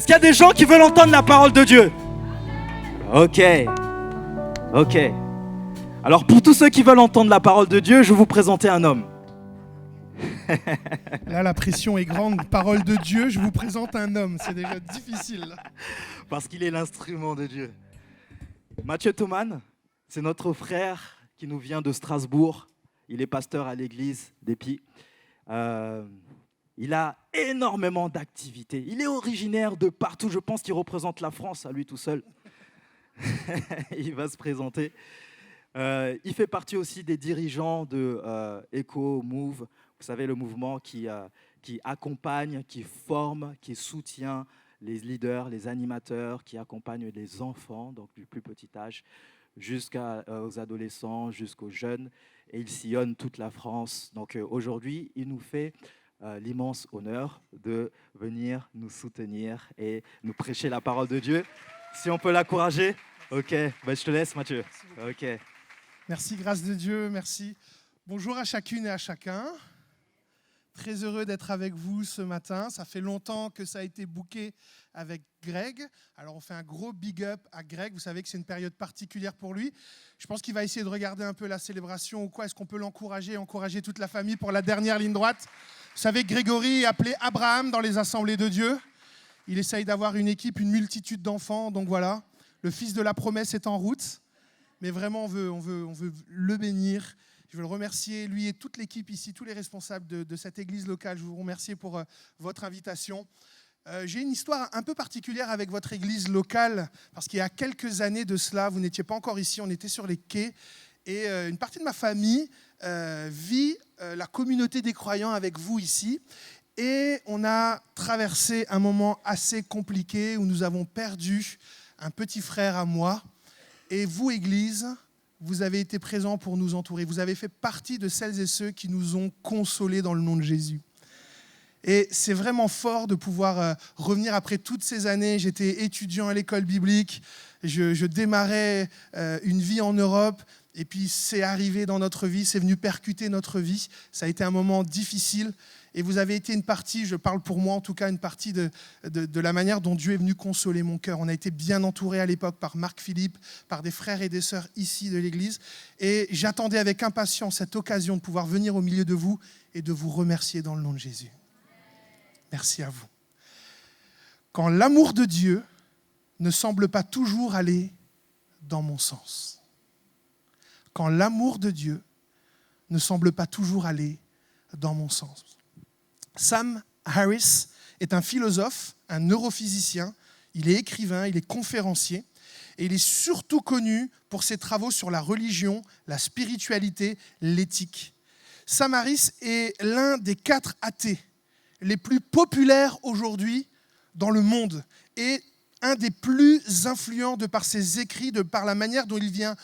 Est-ce qu'il y a des gens qui veulent entendre la parole de Dieu? Ok. Alors pour tous ceux qui veulent entendre la parole de Dieu, je vais vous présenter un homme. Là, la pression est grande. Parole de Dieu, je vous présente un homme. C'est déjà difficile. Parce qu'il est l'instrument de Dieu. Mathieu Thoman, c'est notre frère qui nous vient de Strasbourg. Il est pasteur à l'église d'Épi. Il a énormément d'activités. Il est originaire de partout. Je pense qu'il représente la France à lui tout seul. Il va se présenter. Il fait partie aussi des dirigeants de Echo Move. Vous savez, le mouvement qui accompagne, qui forme, qui soutient les leaders, les animateurs, qui accompagnent les enfants, donc du plus petit âge, jusqu'aux adolescents, jusqu'aux jeunes. Et il sillonne toute la France. Donc aujourd'hui, il nous fait l'immense honneur de venir nous soutenir et nous prêcher la parole de Dieu. Si on peut l'encourager. Ok, je te laisse, Mathieu. Ok. Merci, grâce de Dieu, merci. Bonjour à chacune et à chacun. Très heureux d'être avec vous ce matin. Ça fait longtemps que ça a été booké avec Greg. Alors on fait un gros big up à Greg. Vous savez que c'est une période particulière pour lui. Je pense qu'il va essayer de regarder un peu la célébration ou quoi. Est-ce qu'on peut l'encourager, encourager toute la famille pour la dernière ligne droite? Vous savez que Grégory est appelé Abraham dans les assemblées de Dieu. Il essaye d'avoir une équipe, une multitude d'enfants. Donc voilà, le fils de la promesse est en route. Mais vraiment, on veut le bénir. Je veux le remercier, lui et toute l'équipe ici, tous les responsables de cette église locale. Je vous remercie pour votre invitation. J'ai une histoire un peu particulière avec votre église locale, parce qu'il y a quelques années de cela, vous n'étiez pas encore ici, on était sur les quais, et une partie de ma famille vit la communauté des croyants avec vous ici. Et on a traversé un moment assez compliqué où nous avons perdu un petit frère à moi. Et vous, Église, vous avez été présents pour nous entourer. Vous avez fait partie de celles et ceux qui nous ont consolés dans le nom de Jésus. Et c'est vraiment fort de pouvoir revenir après toutes ces années. J'étais étudiant à l'école biblique, je démarrais une vie en Europe, et puis c'est arrivé dans notre vie, c'est venu percuter notre vie. Ça a été un moment difficile. Et vous avez été une partie, je parle pour moi en tout cas, une partie de la manière dont Dieu est venu consoler mon cœur. On a été bien entourés à l'époque par Marc Philippe, par des frères et des sœurs ici de l'Église. Et j'attendais avec impatience cette occasion de pouvoir venir au milieu de vous et de vous remercier dans le nom de Jésus. Merci à vous. Quand l'amour de Dieu ne semble pas toujours aller dans mon sens. Quand l'amour de Dieu ne semble pas toujours aller dans mon sens. Sam Harris est un philosophe, un neurophysicien, il est écrivain, il est conférencier et il est surtout connu pour ses travaux sur la religion, la spiritualité, l'éthique. Sam Harris est l'un des 4 athées les plus populaires aujourd'hui dans le monde et un des plus influents de par ses écrits, de par la manière dont il vient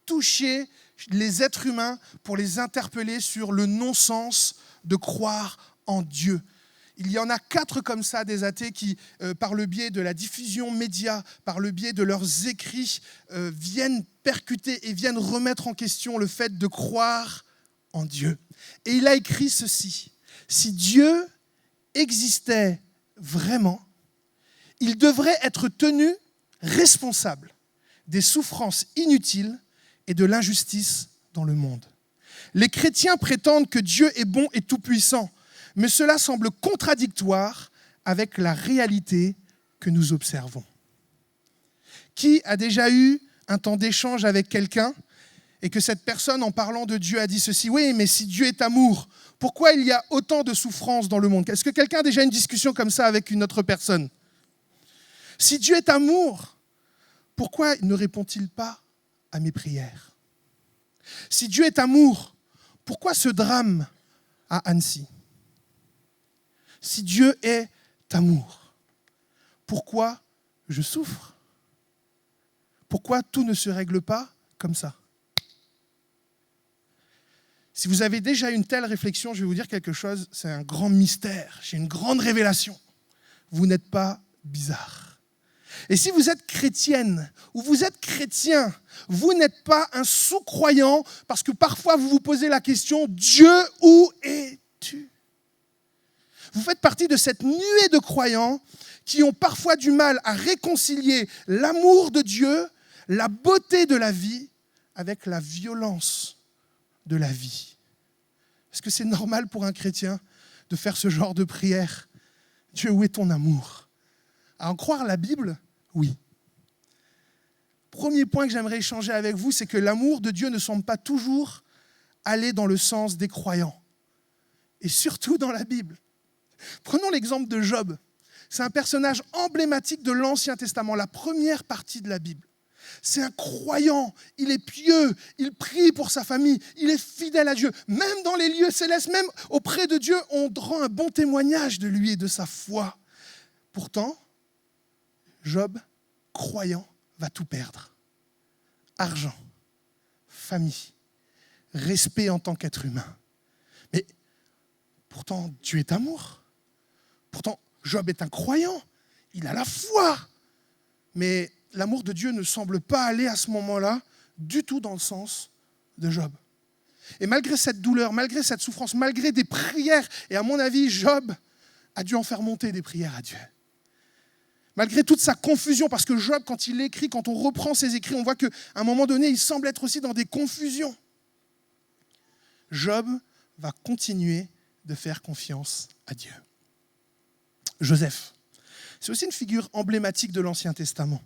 toucher les êtres humains pour les interpeller sur le non-sens de croire en Dieu. Il y en a 4 comme ça, des athées qui, par le biais de la diffusion média, par le biais de leurs écrits, viennent percuter et viennent remettre en question le fait de croire en Dieu. Et il a écrit ceci: si Dieu existait vraiment, il devrait être tenu responsable des souffrances inutiles et de l'injustice dans le monde. Les chrétiens prétendent que Dieu est bon et tout-puissant, mais cela semble contradictoire avec la réalité que nous observons. Qui a déjà eu un temps d'échange avec quelqu'un et que cette personne, en parlant de Dieu, a dit ceci: oui, mais si Dieu est amour, pourquoi il y a autant de souffrances dans le monde? Est-ce que quelqu'un a déjà eu une discussion comme ça avec une autre personne? Si Dieu est amour, pourquoi ne répond-il pas à mes prières? Si Dieu est amour, pourquoi ce drame à Annecy? Si Dieu est amour, pourquoi je souffre? Pourquoi tout ne se règle pas comme ça? Si vous avez déjà une telle réflexion, je vais vous dire quelque chose, c'est un grand mystère, j'ai une grande révélation. Vous n'êtes pas bizarre. Et si vous êtes chrétienne ou vous êtes chrétien, vous n'êtes pas un sous-croyant parce que parfois vous vous posez la question: Dieu, où es-tu? Vous faites partie de cette nuée de croyants qui ont parfois du mal à réconcilier l'amour de Dieu, la beauté de la vie, avec la violence de la vie. Est-ce que c'est normal pour un chrétien de faire ce genre de prière? Dieu, où est ton amour? À en croire la Bible, oui. Premier point que j'aimerais échanger avec vous, c'est que l'amour de Dieu ne semble pas toujours aller dans le sens des croyants. Et surtout dans la Bible. Prenons l'exemple de Job. C'est un personnage emblématique de l'Ancien Testament, la première partie de la Bible. C'est un croyant, il est pieux, il prie pour sa famille, il est fidèle à Dieu. Même dans les lieux célestes, même auprès de Dieu, on rend un bon témoignage de lui et de sa foi. Pourtant, Job, croyant, va tout perdre. Argent, famille, respect en tant qu'être humain. Mais pourtant, Dieu est amour. Pourtant, Job est un croyant, il a la foi. Mais l'amour de Dieu ne semble pas aller à ce moment-là du tout dans le sens de Job. Et malgré cette douleur, malgré cette souffrance, malgré des prières, et à mon avis, Job a dû en faire monter des prières à Dieu. Malgré toute sa confusion, parce que Job, quand il écrit, quand on reprend ses écrits, on voit qu'à un moment donné, il semble être aussi dans des confusions. Job va continuer de faire confiance à Dieu. Joseph, c'est aussi une figure emblématique de l'Ancien Testament.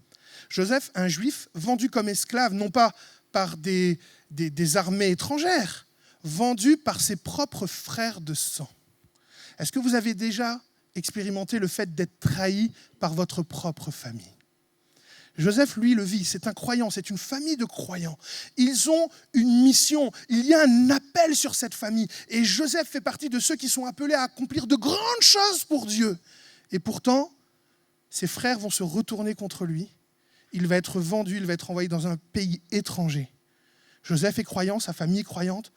Joseph, un juif vendu comme esclave, non pas par des armées étrangères, vendu par ses propres frères de sang. Est-ce que vous avez déjà expérimenté le fait d'être trahi par votre propre famille? Joseph, lui, le vit. C'est un croyant, c'est une famille de croyants. Ils ont une mission, il y a un appel sur cette famille. Et Joseph fait partie de ceux qui sont appelés à accomplir de grandes choses pour Dieu. Et pourtant, ses frères vont se retourner contre lui. Il va être vendu, il va être envoyé dans un pays étranger. Joseph est croyant, sa famille est croyante.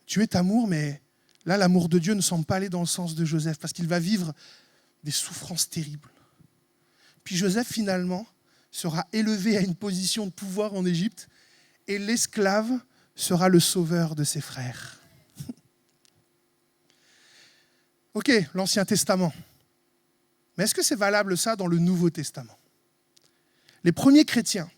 Dieu est amour, mais là, l'amour de Dieu ne semble pas aller dans le sens de Joseph, parce qu'il va vivre des souffrances terribles. Puis Joseph, finalement, sera élevé à une position de pouvoir en Égypte, et l'esclave sera le sauveur de ses frères. Ok, l'Ancien Testament. Mais est-ce que c'est valable ça dans le Nouveau Testament? Les premiers chrétiens,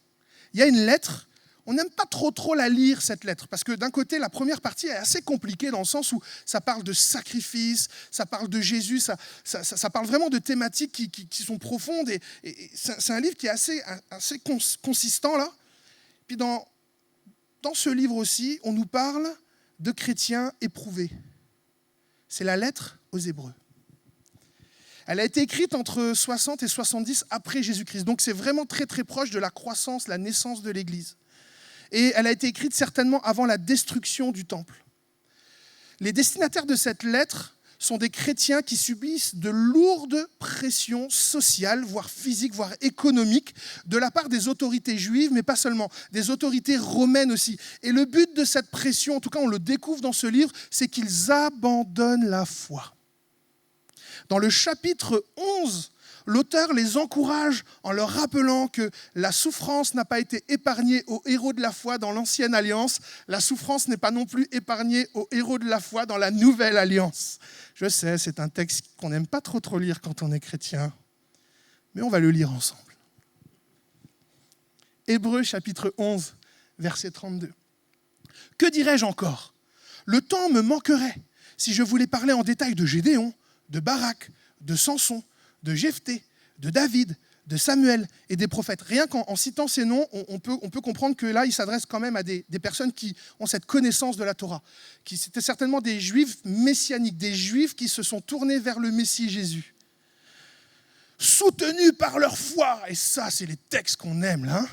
il y a une lettre, on n'aime pas trop la lire, cette lettre, parce que d'un côté, la première partie est assez compliquée dans le sens où ça parle de sacrifice, ça parle de Jésus, ça parle vraiment de thématiques qui sont profondes, et c'est un livre qui est assez consistant là. Puis dans ce livre aussi, on nous parle de chrétiens éprouvés. C'est la lettre aux Hébreux. Elle a été écrite entre 60 et 70 après Jésus-Christ. Donc c'est vraiment très proche de la croissance, la naissance de l'Église. Et elle a été écrite certainement avant la destruction du temple. Les destinataires de cette lettre sont des chrétiens qui subissent de lourdes pressions sociales, voire physiques, voire économiques, de la part des autorités juives, mais pas seulement, des autorités romaines aussi. Et le but de cette pression, en tout cas on le découvre dans ce livre, c'est qu'ils abandonnent la foi. Dans le chapitre 11, l'auteur les encourage en leur rappelant que la souffrance n'a pas été épargnée aux héros de la foi dans l'Ancienne Alliance. La souffrance n'est pas non plus épargnée aux héros de la foi dans la Nouvelle Alliance. Je sais, c'est un texte qu'on n'aime pas trop lire quand on est chrétien, mais on va le lire ensemble. Hébreux chapitre 11, verset 32. « Que dirais-je encore? Le temps me manquerait si je voulais parler en détail de Gédéon, de Barak, de Samson, de Jephthé, de David, de Samuel et des prophètes. » Rien qu'en citant ces noms, on peut comprendre que là, il s'adresse quand même à des personnes qui ont cette connaissance de la Torah. C'était certainement des juifs messianiques, des juifs qui se sont tournés vers le Messie Jésus. Soutenus par leur foi, et ça, c'est les textes qu'on aime là,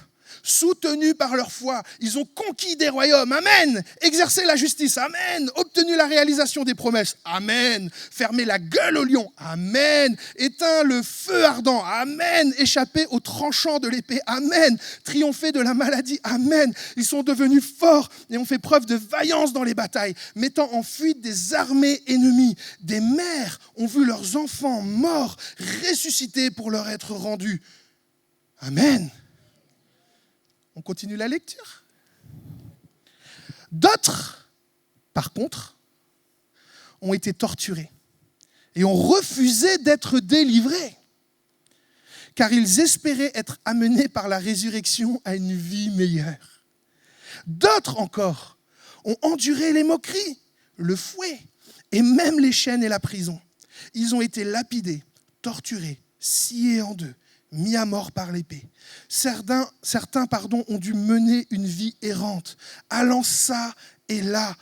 soutenus par leur foi, ils ont conquis des royaumes, amen, exercé la justice, amen, obtenu la réalisation des promesses, amen, fermé la gueule au lion, amen, éteint le feu ardent, amen, échappé aux tranchants de l'épée, amen, triomphé de la maladie, amen, ils sont devenus forts et ont fait preuve de vaillance dans les batailles, mettant en fuite des armées ennemies, des mères ont vu leurs enfants morts ressuscités pour leur être rendus, amen. On continue la lecture. D'autres, par contre, ont été torturés, et ont refusé d'être délivrés, car ils espéraient être amenés par la résurrection à une vie meilleure. D'autres encore ont enduré les moqueries, le fouet, et même les chaînes et la prison. Ils ont été lapidés, torturés, sciés en deux, mis à mort par l'épée. Certains ont dû mener une vie errante, allant ça et là,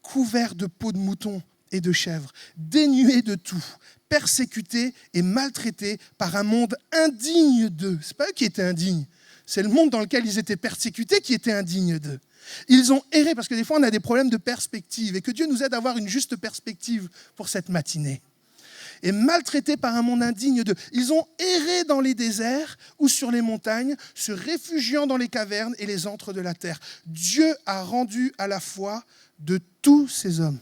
couverts de peau de mouton et de chèvre, dénués de tout, persécutés et maltraités par un monde indigne d'eux. Ce n'est pas eux qui étaient indignes, c'est le monde dans lequel ils étaient persécutés qui était indigne d'eux. Ils ont erré, parce que des fois on a des problèmes de perspective, et que Dieu nous aide à avoir une juste perspective pour cette matinée. Et maltraités par un monde indigne d'eux. Ils ont erré dans les déserts ou sur les montagnes, se réfugiant dans les cavernes et les antres de la terre. Dieu a rendu à la foi de tous ces hommes,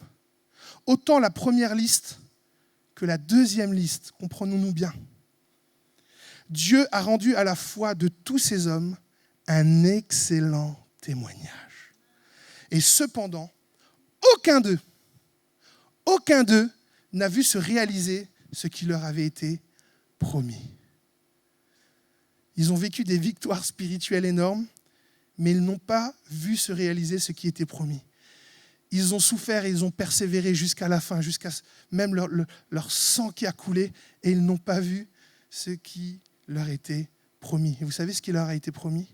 autant la première liste que la deuxième liste, comprenons-nous bien. Dieu a rendu à la foi de tous ces hommes un excellent témoignage. Et cependant, aucun d'eux n'a vu se réaliser ce qui leur avait été promis. Ils ont vécu des victoires spirituelles énormes, mais ils n'ont pas vu se réaliser ce qui était promis. Ils ont souffert et ils ont persévéré jusqu'à la fin, jusqu'à même leur sang qui a coulé, et ils n'ont pas vu ce qui leur était promis. Et vous savez ce qui leur a été promis ?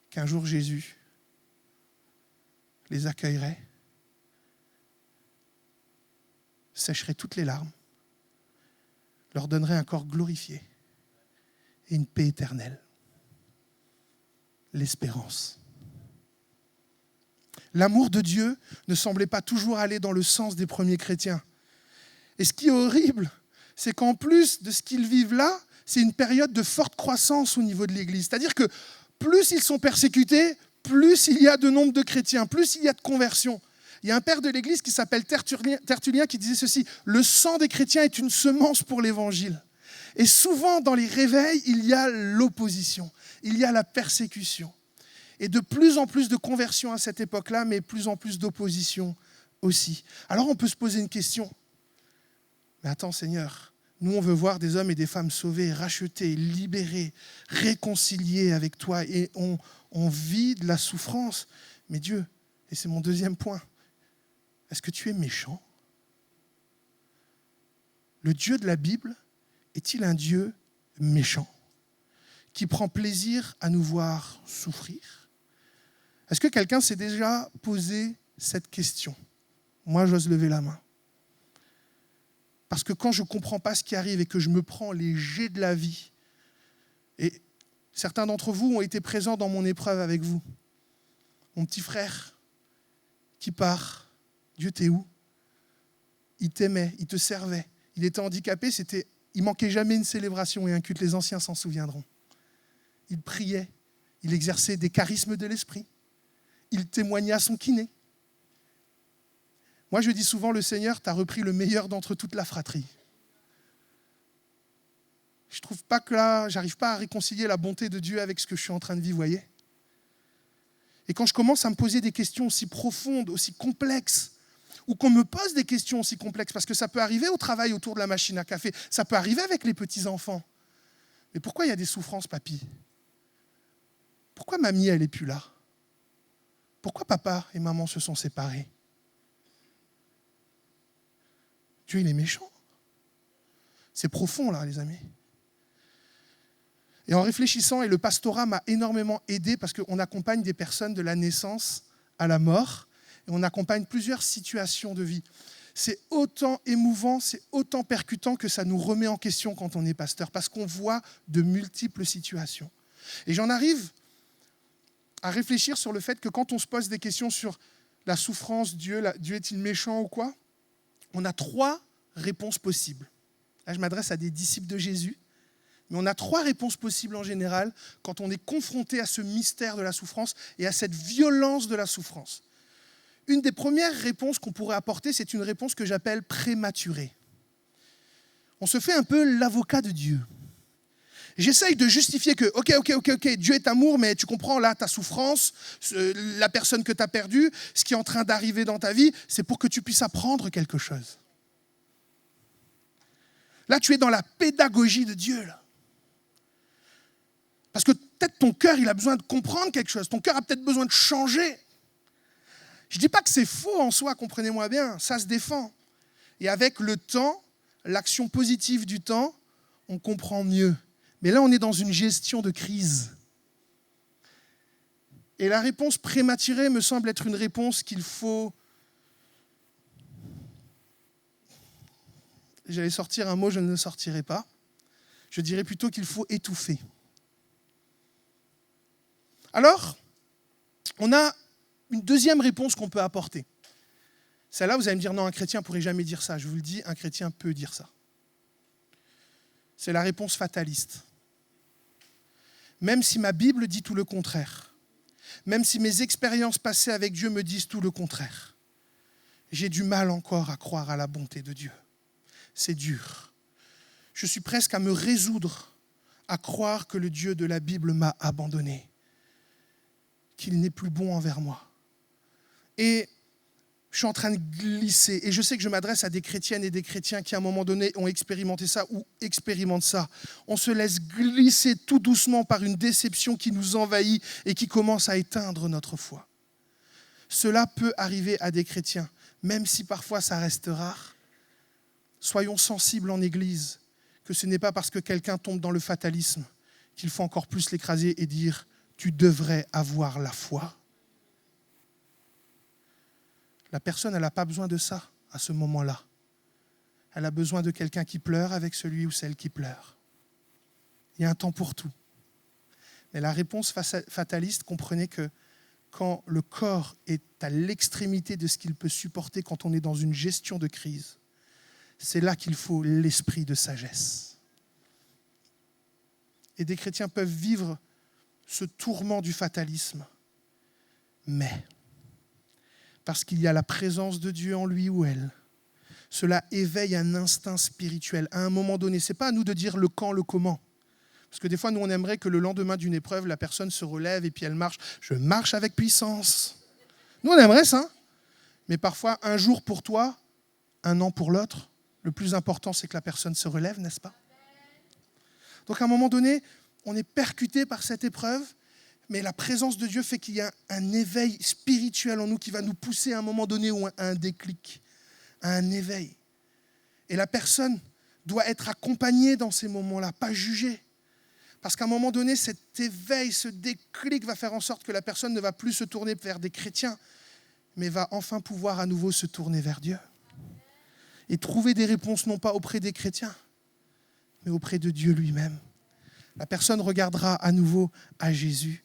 Qu'un jour Jésus les accueillerait, sécherait toutes les larmes, leur donnerait un corps glorifié et une paix éternelle. L'espérance. L'amour de Dieu ne semblait pas toujours aller dans le sens des premiers chrétiens. Et ce qui est horrible, c'est qu'en plus de ce qu'ils vivent là, c'est une période de forte croissance au niveau de l'Église. C'est-à-dire que plus ils sont persécutés, plus il y a de nombre de chrétiens, plus il y a de conversions. Il y a un père de l'Église qui s'appelle Tertullien qui disait ceci: le sang des chrétiens est une semence pour l'Évangile. Et souvent, dans les réveils, il y a l'opposition, il y a la persécution. Et de plus en plus de conversions à cette époque-là, mais plus en plus d'opposition aussi. Alors on peut se poser une question. Mais attends Seigneur, nous on veut voir des hommes et des femmes sauvés, rachetés, libérés, réconciliés avec toi, et on vit de la souffrance. Mais Dieu, et c'est mon deuxième point, est-ce que tu es méchant ? Le Dieu de la Bible est-il un Dieu méchant qui prend plaisir à nous voir souffrir ? Est-ce que quelqu'un s'est déjà posé cette question ? Moi, j'ose lever la main. Parce que quand je ne comprends pas ce qui arrive et que je me prends les jets de la vie, et certains d'entre vous ont été présents dans mon épreuve avec vous. Mon petit frère qui part, Dieu t'es où ? Il t'aimait, il te servait. Il était handicapé, il manquait jamais une célébration et un culte, les anciens s'en souviendront. Il priait, il exerçait des charismes de l'esprit. Il témoignait à son kiné. Moi, je dis souvent, le Seigneur t'a repris le meilleur d'entre toute la fratrie. Je trouve pas que là, j'arrive pas à réconcilier la bonté de Dieu avec ce que je suis en train de vivre, voyez. Et quand je commence à me poser des questions aussi profondes, aussi complexes, ou qu'on me pose des questions aussi complexes, parce que ça peut arriver au travail autour de la machine à café, ça peut arriver avec les petits-enfants. Mais pourquoi il y a des souffrances, papy ? Pourquoi mamie, elle n'est plus là ? Pourquoi papa et maman se sont séparés ? Dieu, il est méchant. C'est profond, là, les amis. Et en réfléchissant, et le pastorat m'a énormément aidé parce qu'on accompagne des personnes de la naissance à la mort, et on accompagne plusieurs situations de vie. C'est autant émouvant, c'est autant percutant que ça nous remet en question quand on est pasteur, parce qu'on voit de multiples situations. Et j'en arrive à réfléchir sur le fait que quand on se pose des questions sur la souffrance, Dieu est-il méchant ou quoi ? On a 3 réponses possibles. Là, je m'adresse à des disciples de Jésus, mais on a 3 réponses possibles en général quand on est confronté à ce mystère de la souffrance et à cette violence de la souffrance. Une des premières réponses qu'on pourrait apporter, c'est une réponse que j'appelle prématurée. On se fait un peu l'avocat de Dieu. J'essaye de justifier que, ok, Dieu est amour, mais tu comprends, là, ta souffrance, la personne que tu as perdue, ce qui est en train d'arriver dans ta vie, c'est pour que tu puisses apprendre quelque chose. Là, tu es dans la pédagogie de Dieu. Là. Parce que peut-être ton cœur, il a besoin de comprendre quelque chose. Ton cœur a peut-être besoin de changer. Je ne dis pas que c'est faux en soi, comprenez-moi bien. Ça se défend. Et avec le temps, l'action positive du temps, on comprend mieux. Mais là, on est dans une gestion de crise. Et la réponse prématurée me semble être une réponse qu'il faut... J'allais sortir un mot, je ne le sortirai pas. Je dirais plutôt qu'il faut étouffer. Alors, on a une deuxième réponse qu'on peut apporter. Celle-là, vous allez me dire, non, un chrétien ne pourrait jamais dire ça. Je vous le dis, un chrétien peut dire ça. C'est la réponse fataliste. Même si ma Bible dit tout le contraire, même si mes expériences passées avec Dieu me disent tout le contraire, j'ai du mal encore à croire à la bonté de Dieu. C'est dur. Je suis presque à me résoudre à croire que le Dieu de la Bible m'a abandonné, qu'il n'est plus bon envers moi. Et je suis en train de glisser, et je sais que je m'adresse à des chrétiennes et des chrétiens qui, à un moment donné, ont expérimenté ça ou expérimentent ça. On se laisse glisser tout doucement par une déception qui nous envahit et qui commence à éteindre notre foi. Cela peut arriver à des chrétiens, même si parfois ça reste rare. Soyons sensibles en Église, que ce n'est pas parce que quelqu'un tombe dans le fatalisme qu'il faut encore plus l'écraser et dire « tu devrais avoir la foi ». La personne, elle n'a pas besoin de ça à ce moment-là. Elle a besoin de quelqu'un qui pleure avec celui ou celle qui pleure. Il y a un temps pour tout. Mais la réponse fataliste, comprenez que quand le corps est à l'extrémité de ce qu'il peut supporter quand on est dans une gestion de crise, c'est là qu'il faut l'esprit de sagesse. Et des chrétiens peuvent vivre ce tourment du fatalisme. Mais, parce qu'il y a la présence de Dieu en lui ou elle, cela éveille un instinct spirituel. À un moment donné, ce n'est pas à nous de dire le quand, le comment. Parce que des fois, nous, on aimerait que le lendemain d'une épreuve, la personne se relève et puis elle marche. Je marche avec puissance. Nous, on aimerait ça. Mais parfois, un jour pour toi, un an pour l'autre. Le plus important, c'est que la personne se relève, n'est-ce pas? Donc, à un moment donné, on est percuté par cette épreuve, mais la présence de Dieu fait qu'il y a un éveil spirituel en nous qui va nous pousser à un moment donné ou à un déclic, à un éveil. Et la personne doit être accompagnée dans ces moments-là, pas jugée. Parce qu'à un moment donné, cet éveil, ce déclic va faire en sorte que la personne ne va plus se tourner vers des chrétiens, mais va enfin pouvoir à nouveau se tourner vers Dieu. Et trouver des réponses non pas auprès des chrétiens, mais auprès de Dieu lui-même. La personne regardera à nouveau à Jésus.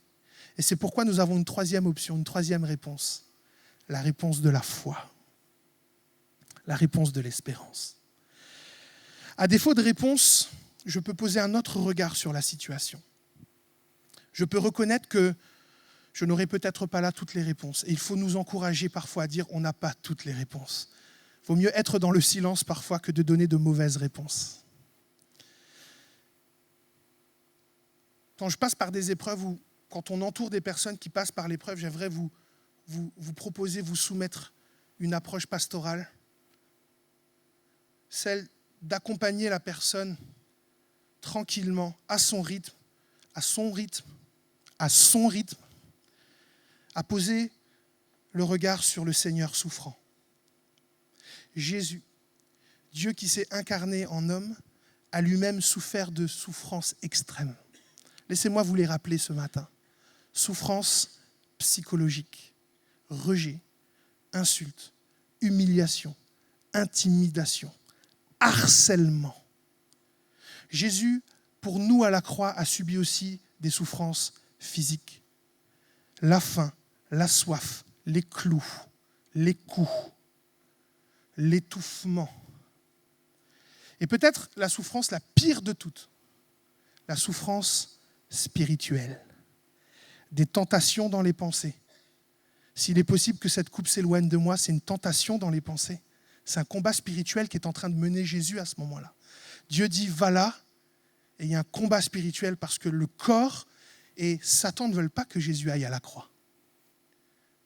Et c'est pourquoi nous avons une troisième option, une troisième réponse. La réponse de la foi. La réponse de l'espérance. À défaut de réponse, je peux poser un autre regard sur la situation. Je peux reconnaître que je n'aurai peut-être pas là toutes les réponses. Et il faut nous encourager parfois à dire on n'a pas toutes les réponses. Il vaut mieux être dans le silence parfois que de donner de mauvaises réponses. Quand je passe par des épreuves ou quand on entoure des personnes qui passent par l'épreuve, j'aimerais vous proposer, vous soumettre une approche pastorale, celle d'accompagner la personne tranquillement, à son rythme, à poser le regard sur le Seigneur souffrant. Jésus, Dieu qui s'est incarné en homme, a lui-même souffert de souffrances extrêmes. Laissez-moi vous les rappeler ce matin. Souffrance psychologique, rejet, insulte, humiliation, intimidation, harcèlement. Jésus, pour nous à la croix, a subi aussi des souffrances physiques. La faim, la soif, les clous, les coups, l'étouffement. Et peut-être la souffrance la pire de toutes, la souffrance spirituelle. Des tentations dans les pensées. S'il est possible que cette coupe s'éloigne de moi, c'est une tentation dans les pensées. C'est un combat spirituel qui est en train de mener Jésus à ce moment-là. Dieu dit, va là, et il y a un combat spirituel parce que le corps et Satan ne veulent pas que Jésus aille à la croix.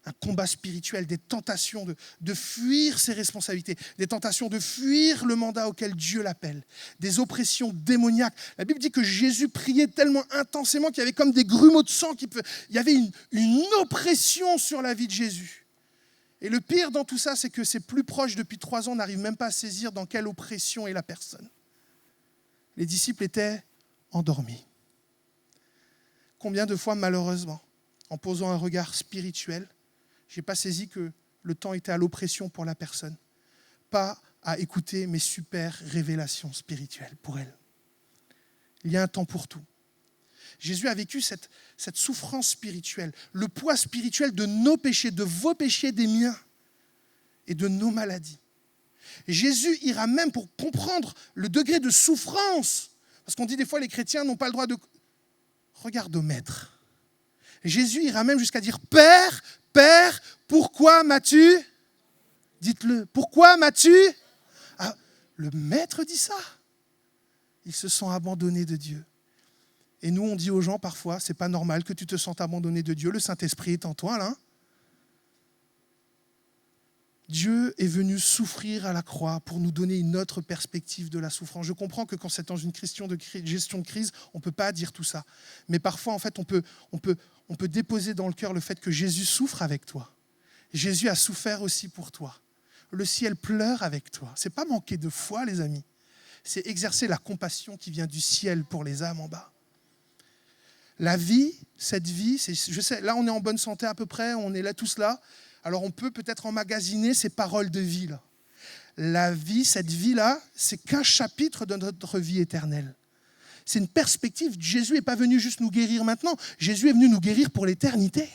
un combat spirituel, des tentations de fuir ses responsabilités, des tentations de fuir le mandat auquel Dieu l'appelle, des oppressions démoniaques. La Bible dit que Jésus priait tellement intensément qu'il y avait comme des grumeaux de sang. Il y avait une oppression sur la vie de Jésus. Et le pire dans tout ça, c'est que ses plus proches, depuis 3 ans, n'arrivent même pas à saisir dans quelle oppression est la personne. Les disciples étaient endormis. Combien de fois, malheureusement, en posant un regard spirituel, je n'ai pas saisi que le temps était à l'oppression pour la personne, pas à écouter mes super révélations spirituelles pour elle. Il y a un temps pour tout. Jésus a vécu cette souffrance spirituelle, le poids spirituel de nos péchés, de vos péchés, des miens et de nos maladies. Jésus ira même pour comprendre le degré de souffrance, parce qu'on dit des fois les chrétiens n'ont pas le droit de... Regarde au maître. Jésus ira même jusqu'à dire « Père, Père, pourquoi m'as-tu » Dites-le. Pourquoi m'as-tu Le maître dit ça. Ils se sont abandonnés de Dieu. Et nous, on dit aux gens parfois, c'est pas normal que tu te sentes abandonné de Dieu. Le Saint-Esprit est en toi, là. Dieu est venu souffrir à la croix pour nous donner une autre perspective de la souffrance. Je comprends que quand c'est dans une question de gestion de crise, on ne peut pas dire tout ça. Mais parfois, en fait, on peut déposer dans le cœur le fait que Jésus souffre avec toi. Jésus a souffert aussi pour toi. Le ciel pleure avec toi. Ce n'est pas manquer de foi, les amis. C'est exercer la compassion qui vient du ciel pour les âmes en bas. La vie, cette vie, je sais, là on est en bonne santé à peu près, on est là tous là. Alors on peut peut-être emmagasiner ces paroles de vie là. La vie, cette vie-là, c'est qu'un chapitre de notre vie éternelle. C'est une perspective. Jésus n'est pas venu juste nous guérir maintenant. Jésus est venu nous guérir pour l'éternité.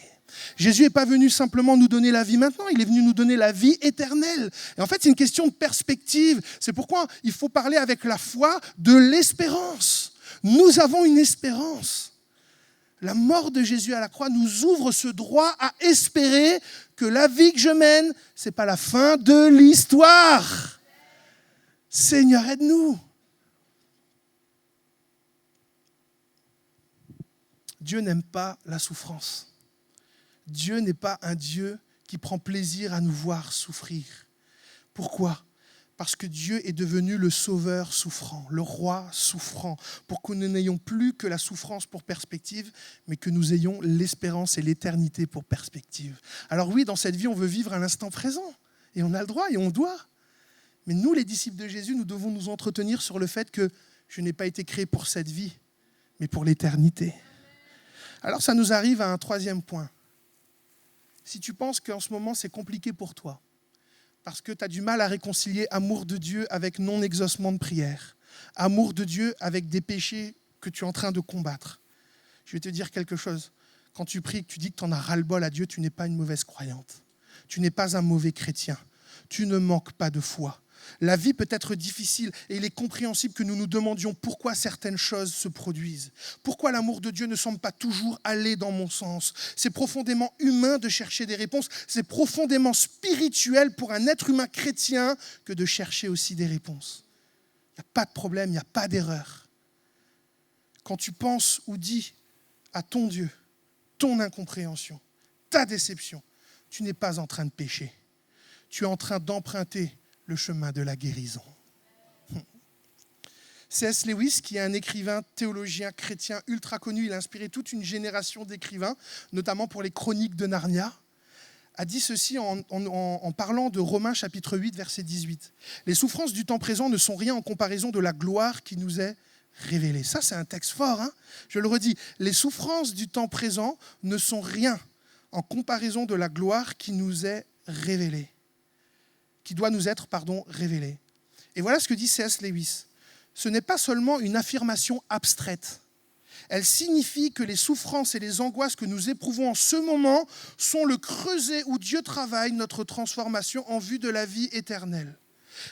Jésus n'est pas venu simplement nous donner la vie maintenant, il est venu nous donner la vie éternelle. Et en fait, c'est une question de perspective. C'est pourquoi il faut parler avec la foi de l'espérance. Nous avons une espérance. La mort de Jésus à la croix nous ouvre ce droit à espérer que la vie que je mène, ce n'est pas la fin de l'histoire. Seigneur, aide-nous. Dieu n'aime pas la souffrance. Dieu n'est pas un Dieu qui prend plaisir à nous voir souffrir. Pourquoi ? Parce que Dieu est devenu le sauveur souffrant, le roi souffrant, pour que nous n'ayons plus que la souffrance pour perspective, mais que nous ayons l'espérance et l'éternité pour perspective. Alors oui, dans cette vie, on veut vivre à l'instant présent, et on a le droit et on doit. Mais nous, les disciples de Jésus, nous devons nous entretenir sur le fait que je n'ai pas été créé pour cette vie, mais pour l'éternité. Alors ça nous arrive à un 3e point. Si tu penses qu'en ce moment, c'est compliqué pour toi, parce que tu as du mal à réconcilier amour de Dieu avec non-exaucement de prière, amour de Dieu avec des péchés que tu es en train de combattre. Je vais te dire quelque chose. Quand tu pries, que tu dis que tu en as ras-le-bol à Dieu, tu n'es pas une mauvaise croyante. Tu n'es pas un mauvais chrétien. Tu ne manques pas de foi. La vie peut être difficile et il est compréhensible que nous nous demandions pourquoi certaines choses se produisent. Pourquoi l'amour de Dieu ne semble pas toujours aller dans mon sens. C'est profondément humain de chercher des réponses. C'est profondément spirituel pour un être humain chrétien que de chercher aussi des réponses. Il n'y a pas de problème, il n'y a pas d'erreur. Quand tu penses ou dis à ton Dieu, ton incompréhension, ta déception, tu n'es pas en train de pécher. Tu es en train d'emprunter le chemin de la guérison. C.S. Lewis, qui est un écrivain théologien chrétien ultra connu, il a inspiré toute une génération d'écrivains, notamment pour les chroniques de Narnia, a dit ceci en parlant de Romains chapitre 8, verset 18. « Les souffrances du temps présent ne sont rien en comparaison de la gloire qui nous est révélée. » Ça, c'est un texte fort, hein ? Je le redis. Les souffrances du temps présent ne sont rien en comparaison de la gloire qui nous est révélée. Qui doit nous être, révélée. Et voilà ce que dit C.S. Lewis. Ce n'est pas seulement une affirmation abstraite. Elle signifie que les souffrances et les angoisses que nous éprouvons en ce moment sont le creuset où Dieu travaille notre transformation en vue de la vie éternelle.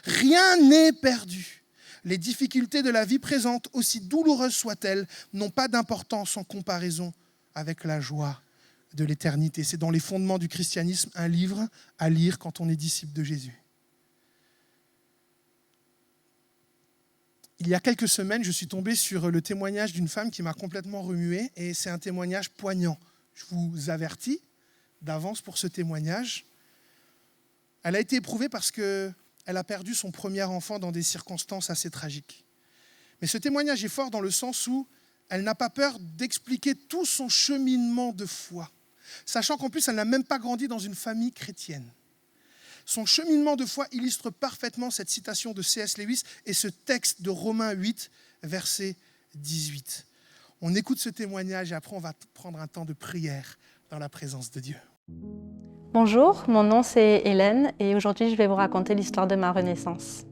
Rien n'est perdu. Les difficultés de la vie présente, aussi douloureuses soient-elles, n'ont pas d'importance en comparaison avec la joie de l'éternité. C'est dans les fondements du christianisme un livre à lire quand on est disciple de Jésus. Il y a quelques semaines, je suis tombé sur le témoignage d'une femme qui m'a complètement remué et c'est un témoignage poignant. Je vous avertis, d'avance pour ce témoignage. Elle a été éprouvée parce qu'elle a perdu son premier enfant dans des circonstances assez tragiques. Mais ce témoignage est fort dans le sens où elle n'a pas peur d'expliquer tout son cheminement de foi, sachant qu'en plus, elle n'a même pas grandi dans une famille chrétienne. Son cheminement de foi illustre parfaitement cette citation de C.S. Lewis et ce texte de Romains 8, verset 18. On écoute ce témoignage et après, on va prendre un temps de prière dans la présence de Dieu. Bonjour, mon nom c'est Hélène et aujourd'hui je vais vous raconter l'histoire de ma renaissance.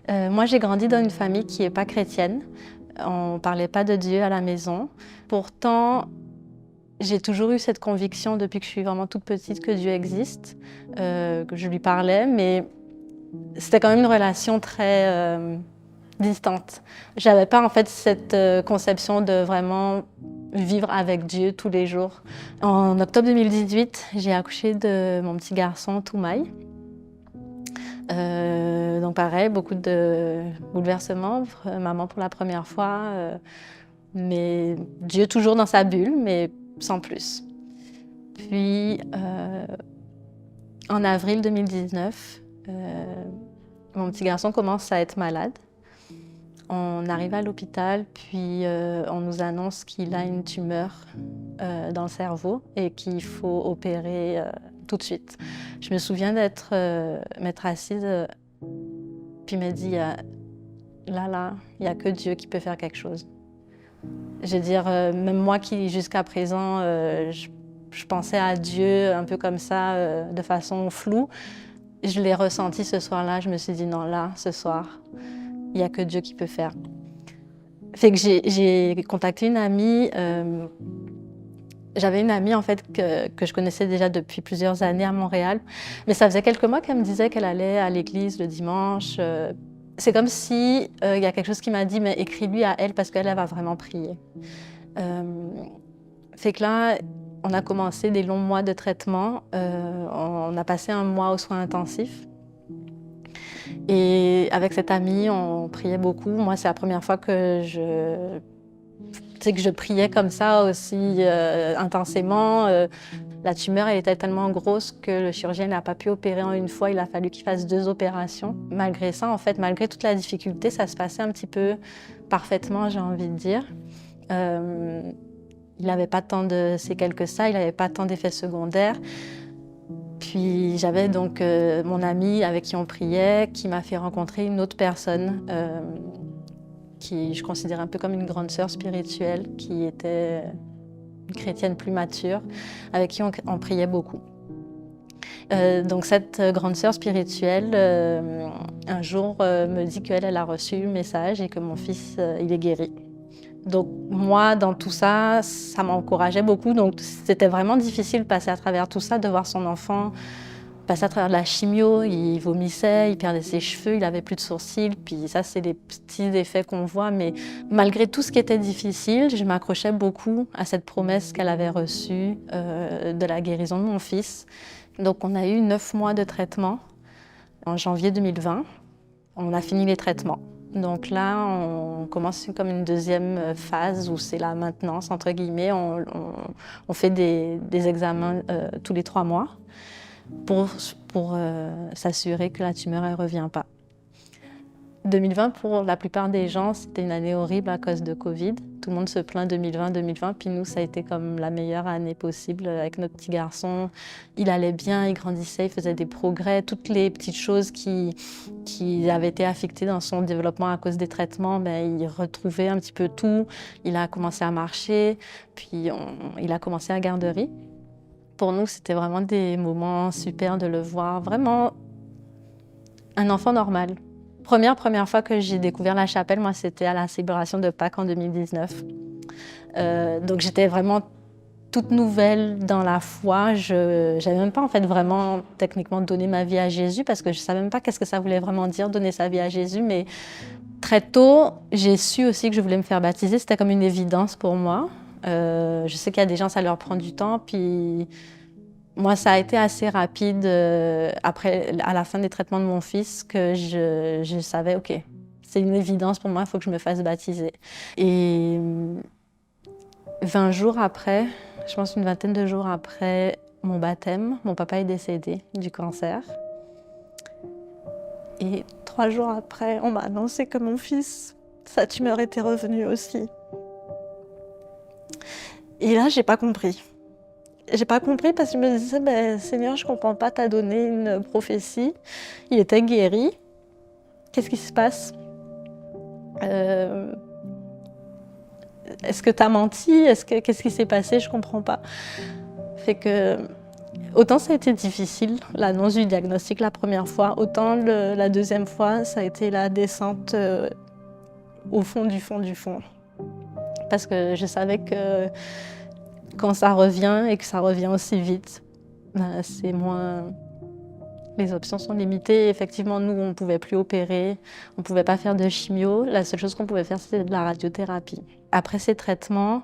Moi j'ai grandi dans une famille qui n'est pas chrétienne, on ne parlait pas de Dieu à la maison. Pourtant, j'ai toujours eu cette conviction depuis que je suis vraiment toute petite que Dieu existe, que je lui parlais, mais c'était quand même une relation très distante. Je n'avais pas en fait cette conception de vraiment vivre avec Dieu tous les jours. En octobre 2018, j'ai accouché de mon petit garçon Toumaï. Donc pareil, beaucoup de bouleversements, maman pour la première fois, mais Dieu toujours dans sa bulle, mais sans plus. Puis en avril 2019, mon petit garçon commence à être malade. On arrive à l'hôpital, puis on nous annonce qu'il a une tumeur dans le cerveau et qu'il faut opérer tout de suite. Je me souviens m'être assise, puis me dit là, il n'y a que Dieu qui peut faire quelque chose. Je veux dire, même moi qui jusqu'à présent, je pensais à Dieu un peu comme ça, de façon floue, je l'ai ressenti ce soir-là, je me suis dit non, là, ce soir, il n'y a que Dieu qui peut faire. Fait que j'ai contacté une amie. J'avais une amie en fait que je connaissais déjà depuis plusieurs années à Montréal. Mais ça faisait quelques mois qu'elle me disait qu'elle allait à l'église le dimanche. C'est comme si il y a quelque chose qui m'a dit mais écris-lui à elle parce qu'elle va vraiment prier. Fait que là, on a commencé des longs mois de traitement. On a passé un mois aux soins intensifs. Et avec cette amie, on priait beaucoup. Moi, c'est la première fois que je priais comme ça aussi intensément. La tumeur, elle était tellement grosse que le chirurgien n'a pas pu opérer en une fois. Il a fallu qu'il fasse 2 opérations. Malgré ça, en fait, malgré toute la difficulté, ça se passait un petit peu parfaitement, j'ai envie de dire. Il n'avait pas tant de séquelles que ça, il n'avait pas tant d'effets secondaires. Puis j'avais donc mon amie avec qui on priait, qui m'a fait rencontrer une autre personne qui je considère un peu comme une grande sœur spirituelle, qui était une chrétienne plus mature, avec qui on priait beaucoup. Donc cette grande sœur spirituelle, un jour me dit qu'elle a reçu le message et que mon fils, il est guéri. Donc moi, dans tout ça, ça m'encourageait beaucoup. Donc c'était vraiment difficile de passer à travers tout ça, de voir son enfant passer à travers la chimio. Il vomissait, il perdait ses cheveux, il avait plus de sourcils. Puis ça, c'est les petits effets qu'on voit. Mais malgré tout ce qui était difficile, je m'accrochais beaucoup à cette promesse qu'elle avait reçue de la guérison de mon fils. Donc on a eu 9 mois de traitement en janvier 2020. On a fini les traitements. Donc là, on commence comme une deuxième phase où c'est la maintenance, entre guillemets. On fait des examens tous les 3 mois pour s'assurer que la tumeur ne revient pas. 2020, pour la plupart des gens, c'était une année horrible à cause de Covid. Tout le monde se plaint 2020, puis nous, ça a été comme la meilleure année possible avec notre petit garçon. Il allait bien, il grandissait, il faisait des progrès. Toutes les petites choses qui avaient été affectées dans son développement à cause des traitements, il retrouvait un petit peu tout. Il a commencé à marcher, puis il a commencé à garderie. Pour nous, c'était vraiment des moments super de le voir, vraiment un enfant normal. Première fois que j'ai découvert la chapelle, moi, c'était à la célébration de Pâques en 2019. Donc j'étais vraiment toute nouvelle dans la foi. Je n'avais même pas en fait vraiment techniquement donné ma vie à Jésus parce que je ne savais même pas qu'est-ce que ça voulait vraiment dire donner sa vie à Jésus. Mais très tôt, j'ai su aussi que je voulais me faire baptiser. C'était comme une évidence pour moi. Je sais qu'il y a des gens, ça leur prend du temps. Puis moi, ça a été assez rapide à la fin des traitements de mon fils que je savais, OK, c'est une évidence pour moi, il faut que je me fasse baptiser. Et 20 jours après, je pense une vingtaine de jours après, mon baptême, mon papa est décédé du cancer. Et 3 jours après, on m'a annoncé que mon fils, sa tumeur était revenue aussi. Et là, j'ai pas compris. J'ai pas compris parce que je me disais, Seigneur, je comprends pas, t'as donné une prophétie. Il était guéri. Qu'est-ce qui se passe? Est-ce que t'as menti? Qu'est-ce qui s'est passé? Je comprends pas. Fait que autant ça a été difficile, l'annonce du diagnostic la première fois, autant la deuxième fois, ça a été la descente au fond du fond du fond. Parce que je savais que quand ça revient et que ça revient aussi vite, c'est moins... Les options sont limitées. Effectivement, nous, on ne pouvait plus opérer, on ne pouvait pas faire de chimio. La seule chose qu'on pouvait faire, c'était de la radiothérapie. Après ces traitements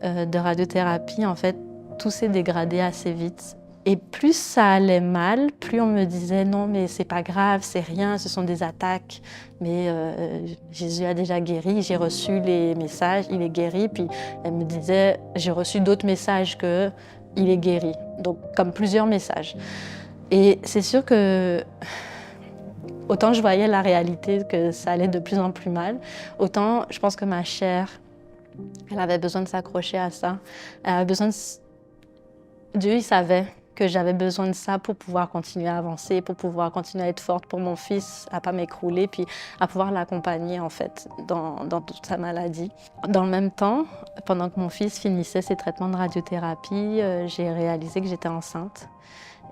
de radiothérapie, en fait, tout s'est dégradé assez vite. Et plus ça allait mal, plus on me disait non, mais c'est pas grave, c'est rien, ce sont des attaques. Mais Jésus a déjà guéri, j'ai reçu les messages, il est guéri. Puis elle me disait, j'ai reçu d'autres messages qu'il est guéri. Donc, comme plusieurs messages. Et c'est sûr que, autant je voyais la réalité, que ça allait de plus en plus mal, autant je pense que ma chair, elle avait besoin de s'accrocher à ça. Elle avait besoin de... Dieu, il savait que j'avais besoin de ça pour pouvoir continuer à avancer, pour pouvoir continuer à être forte pour mon fils, à ne pas m'écrouler, puis à pouvoir l'accompagner en fait dans toute sa maladie. Dans le même temps, pendant que mon fils finissait ses traitements de radiothérapie, j'ai réalisé que j'étais enceinte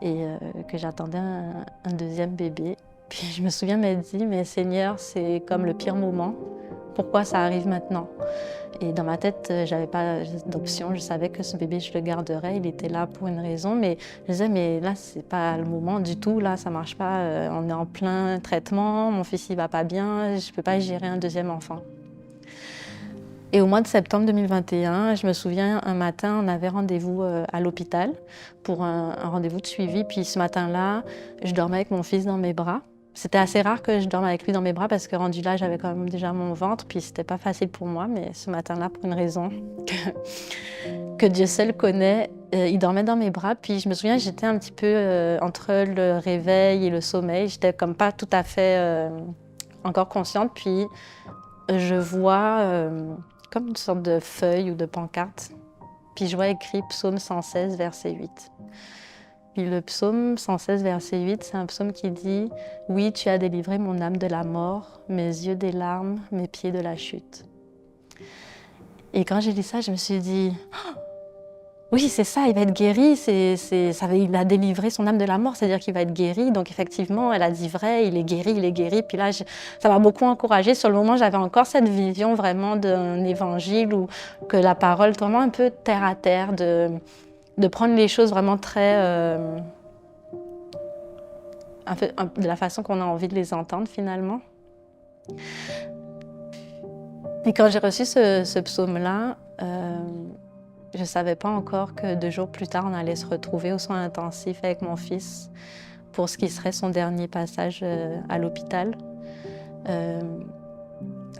et que j'attendais un deuxième bébé. Puis je me souviens m'être dit, mais Seigneur, c'est comme le pire moment. Pourquoi ça arrive maintenant? Et dans ma tête, j'avais pas d'option. Je savais que ce bébé, je le garderais. Il était là pour une raison. Mais je disais, mais là, c'est pas le moment du tout. Là, ça marche pas. On est en plein traitement. Mon fils, il va pas bien. Je peux pas gérer un deuxième enfant. Et au mois de septembre 2021, je me souviens, un matin, on avait rendez-vous à l'hôpital pour un rendez-vous de suivi. Puis ce matin-là, je dormais avec mon fils dans mes bras. C'était assez rare que je dorme avec lui dans mes bras parce que rendu là, j'avais quand même déjà mon ventre. Puis c'était pas facile pour moi, mais ce matin-là, pour une raison que Dieu seul connaît, il dormait dans mes bras. Puis je me souviens, j'étais un petit peu entre le réveil et le sommeil. J'étais comme pas tout à fait encore consciente. Puis je vois... comme une sorte de feuille ou de pancarte. Puis je vois écrit Psaume 116, verset 8. Puis le psaume 116, verset 8, c'est un psaume qui dit « Oui, tu as délivré mon âme de la mort, mes yeux des larmes, mes pieds de la chute. » Et quand j'ai lu ça, je me suis dit oh, « Oui, c'est ça, il va être guéri, il a délivré son âme de la mort, c'est-à-dire qu'il va être guéri. » Donc effectivement, elle a dit vrai, il est guéri, il est guéri. Puis là, ça m'a beaucoup encouragée. Sur le moment, j'avais encore cette vision vraiment d'un évangile où que la parole, vraiment un peu terre à terre, de prendre les choses vraiment très... de la façon qu'on a envie de les entendre finalement. Et quand j'ai reçu ce psaume-là, je ne savais pas encore que 2 jours plus tard, on allait se retrouver aux soins intensifs avec mon fils pour ce qui serait son dernier passage à l'hôpital.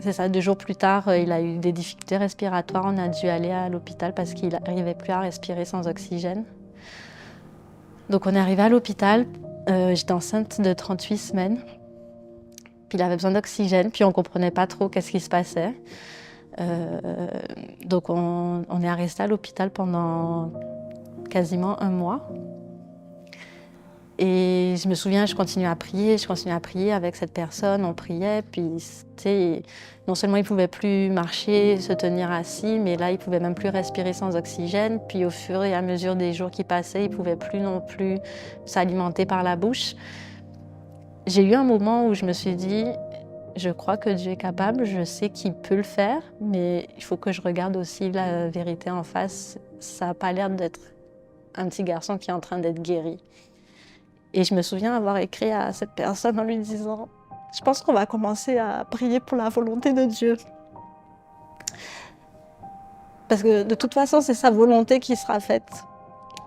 C'est ça, 2 jours plus tard, il a eu des difficultés respiratoires. On a dû aller à l'hôpital parce qu'il n'arrivait plus à respirer sans oxygène. Donc on est arrivé à l'hôpital. J'étais enceinte de 38 semaines. Puis il avait besoin d'oxygène, puis on ne comprenait pas trop qu'est-ce qui se passait. Donc on est resté à l'hôpital pendant quasiment 1 mois. Et je me souviens, je continuais à prier avec cette personne, on priait, puis non seulement il ne pouvait plus marcher, se tenir assis, mais là il ne pouvait même plus respirer sans oxygène, puis au fur et à mesure des jours qui passaient, il ne pouvait plus non plus s'alimenter par la bouche. J'ai eu un moment où je me suis dit, je crois que Dieu est capable, je sais qu'il peut le faire, mais il faut que je regarde aussi la vérité en face. Ça n'a pas l'air d'être un petit garçon qui est en train d'être guéri. Et je me souviens avoir écrit à cette personne en lui disant « Je pense qu'on va commencer à prier pour la volonté de Dieu. » Parce que de toute façon, c'est sa volonté qui sera faite.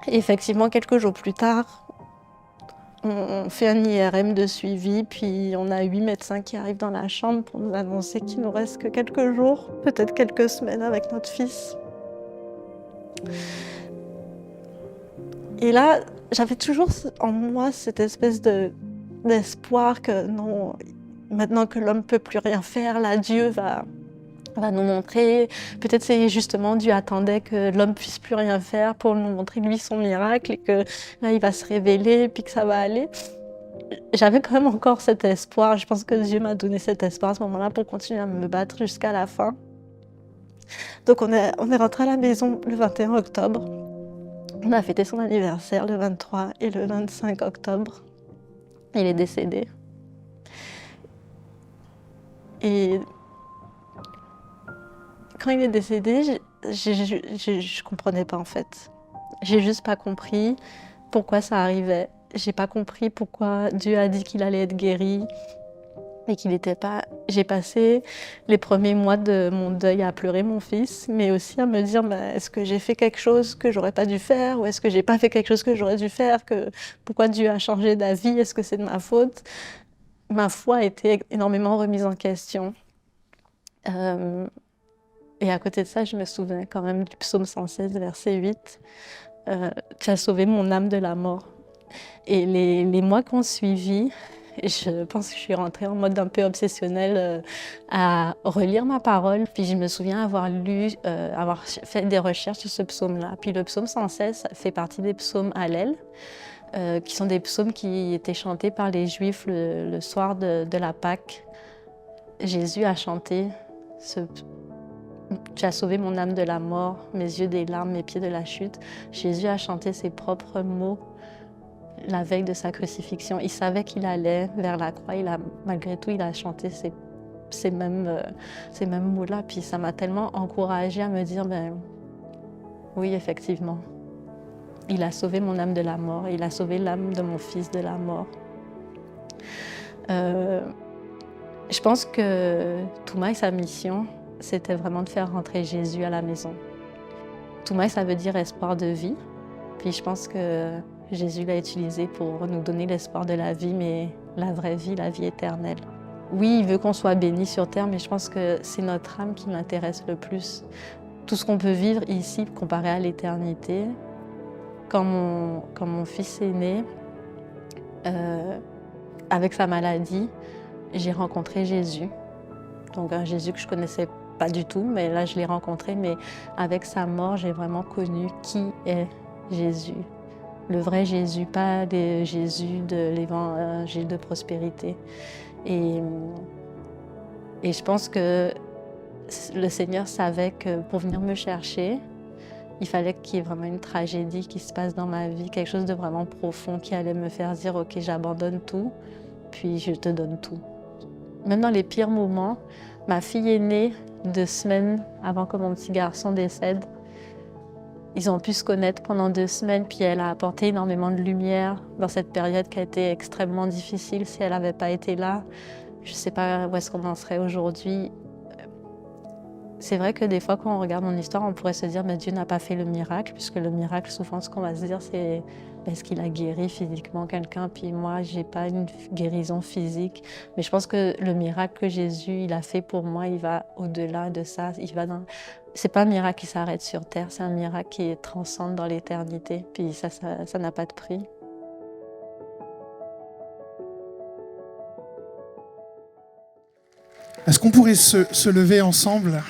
Et effectivement, quelques jours plus tard, on fait un IRM de suivi, puis on a 8 médecins qui arrivent dans la chambre pour nous annoncer qu'il nous reste que quelques jours, peut-être quelques semaines avec notre fils. Et là, j'avais toujours en moi cette espèce d'espoir que non, maintenant que l'homme ne peut plus rien faire, là, Dieu va nous montrer. Peut-être c'est justement Dieu attendait que l'homme ne puisse plus rien faire pour nous montrer lui son miracle et que là, il va se révéler et puis que ça va aller. J'avais quand même encore cet espoir. Je pense que Dieu m'a donné cet espoir à ce moment-là pour continuer à me battre jusqu'à la fin. Donc on est rentré à la maison le 21 octobre. On a fêté son anniversaire le 23 et le 25 octobre. Il est décédé. Et quand il est décédé, je comprenais pas en fait. J'ai juste pas compris pourquoi ça arrivait. J'ai pas compris pourquoi Dieu a dit qu'il allait être guéri et qu'il n'était pas. J'ai passé les premiers mois de mon deuil à pleurer mon fils, mais aussi à me dire est-ce que j'ai fait quelque chose que j'aurais pas dû faire ou est-ce que j'ai pas fait quelque chose que j'aurais dû faire, pourquoi Dieu a changé d'avis, est-ce que c'est de ma faute? Ma foi a été énormément remise en question. Et à côté de ça, je me souviens quand même du psaume 116, verset 8. Tu as sauvé mon âme de la mort. Et les mois qui ont suivi, je pense que je suis rentrée en mode un peu obsessionnel à relire ma parole. Puis je me souviens avoir fait des recherches sur ce psaume-là. Puis le psaume 116 fait partie des psaumes Hallel, qui sont des psaumes qui étaient chantés par les Juifs le soir de la Pâque. Jésus a chanté ce Tu as sauvé mon âme de la mort, mes yeux des larmes, mes pieds de la chute. Jésus a chanté ses propres mots la veille de sa crucifixion. Il savait qu'il allait vers la croix. Malgré tout, il a chanté ces mêmes mots-là. Puis ça m'a tellement encouragée à me dire, oui, effectivement, il a sauvé mon âme de la mort. Il a sauvé l'âme de mon fils de la mort. Je pense que Toumaï, sa mission, c'était vraiment de faire rentrer Jésus à la maison. Toumaï, ça veut dire espoir de vie. Puis je pense que Jésus l'a utilisé pour nous donner l'espoir de la vie, mais la vraie vie, la vie éternelle. Oui, il veut qu'on soit bénis sur terre, mais je pense que c'est notre âme qui m'intéresse le plus. Tout ce qu'on peut vivre ici comparé à l'éternité. Quand mon fils est né, avec sa maladie, j'ai rencontré Jésus. Donc un Jésus que je connaissais pas du tout, mais là je l'ai rencontré. Mais avec sa mort, j'ai vraiment connu qui est Jésus. Le vrai Jésus, pas le Jésus de l'évangile de prospérité. Et je pense que le Seigneur savait que pour venir me chercher, il fallait qu'il y ait vraiment une tragédie qui se passe dans ma vie, quelque chose de vraiment profond qui allait me faire dire « Ok, j'abandonne tout, puis je te donne tout ». Même dans les pires moments, ma fille est née 2 semaines avant que mon petit garçon décède. Ils ont pu se connaître pendant 2 semaines, puis elle a apporté énormément de lumière dans cette période qui a été extrêmement difficile. Si elle n'avait pas été là, je ne sais pas où est-ce qu'on en serait aujourd'hui. C'est vrai que des fois, quand on regarde mon histoire, on pourrait se dire mais Dieu n'a pas fait le miracle, puisque le miracle, souvent, ce qu'on va se dire, c'est est-ce qu'il a guéri physiquement quelqu'un, puis moi, je n'ai pas une guérison physique. Mais je pense que le miracle que Jésus il a fait pour moi, il va au-delà de ça. C'est pas un miracle qui s'arrête sur terre, c'est un miracle qui transcende dans l'éternité. Puis ça n'a pas de prix. Est-ce qu'on pourrait se lever ensemble ?